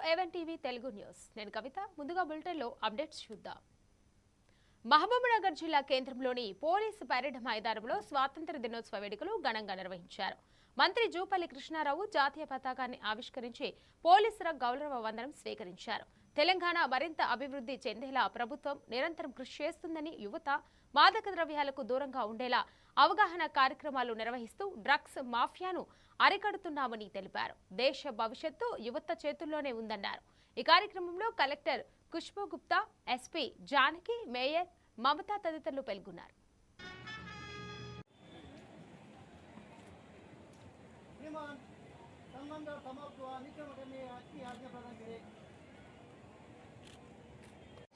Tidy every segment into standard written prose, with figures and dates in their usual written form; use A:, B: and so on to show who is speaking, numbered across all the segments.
A: A1 TV Telugu news నేను కవిత ముందుగా బులెటిన్లో అప్డేట్స్ చూద్దాం. మహబూబ్నగర్ జిల్లా కేంద్రంలోని పోలీసు పరేడ్ మైదానంలో స్వాతంత్ర దినోత్సవ వేడుకలు ఘనంగా నిర్వహించారు. మంత్రి జూపల్లి కృష్ణారావు జాతీయ పతాకాన్ని ఆవిష్కరించి పోలీసుల గౌరవ వందనం స్వీకరించారు. తెలంగాణ మరింత అభివృద్ధి చెందేలా ప్రభుత్వం నిరంతరం కృషి చేస్తుందని, యువత మాదక ద్రవ్యాలకు దూరంగా ఉండేలా అవగాహన కార్యక్రమాలు నిర్వహిస్తూ డ్రగ్స్ మాఫియాను అరికడుతున్నామని తెలిపారు. దేశ భవిష్యత్తు యువత చేతుల్లోనే ఉందన్నారు. ఈ కార్యక్రమంలో collector Khushbu Gupta, SP Janaki, mayor Mamata తదితరులు పాల్గొన్నారు.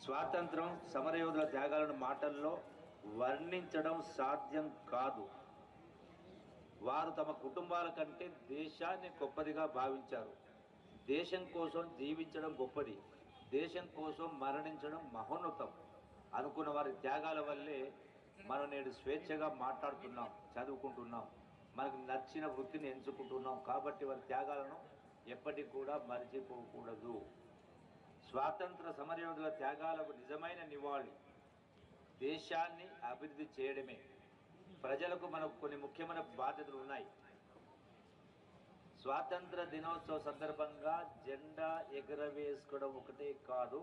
B: స్వాతంత్రం సమరయోధుల త్యాగాలను మాటల్లో వర్ణించడం సాధ్యం కాదు. వారు తమ కుటుంబాల కంటే దేశాన్ని గొప్పదిగా భావించారు. దేశం కోసం జీవించడం గొప్పది, దేశం కోసం మరణించడం మహోన్నతం అనుకున్న వారి త్యాగాల వల్లే మనం నేడు స్వేచ్ఛగా మాట్లాడుతున్నాం, చదువుకుంటున్నాం, మనకు నచ్చిన వృత్తిని ఎంచుకుంటున్నాం. కాబట్టి వారి త్యాగాలను ఎప్పటికి కూడా మరిచిపోకూడదు. స్వాతంత్ర సమరయోధుల త్యాగాలకు నిజమైన నివాళి దేశాన్ని అభివృద్ధి చేయడమే. ప్రజలకు మనకు కొన్ని ముఖ్యమైన బాధ్యతలు ఉన్నాయి. స్వాతంత్ర దినోత్సవ సందర్భంగా జెండా ఎగరవేసుకోవడం ఒకటే కాదు,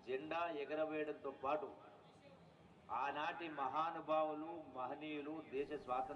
B: జెండా ఎగరవేయడంతో పాటు ఆనాటి మహానుభావులు, మహనీయులు దేశ స్వాతంత్ర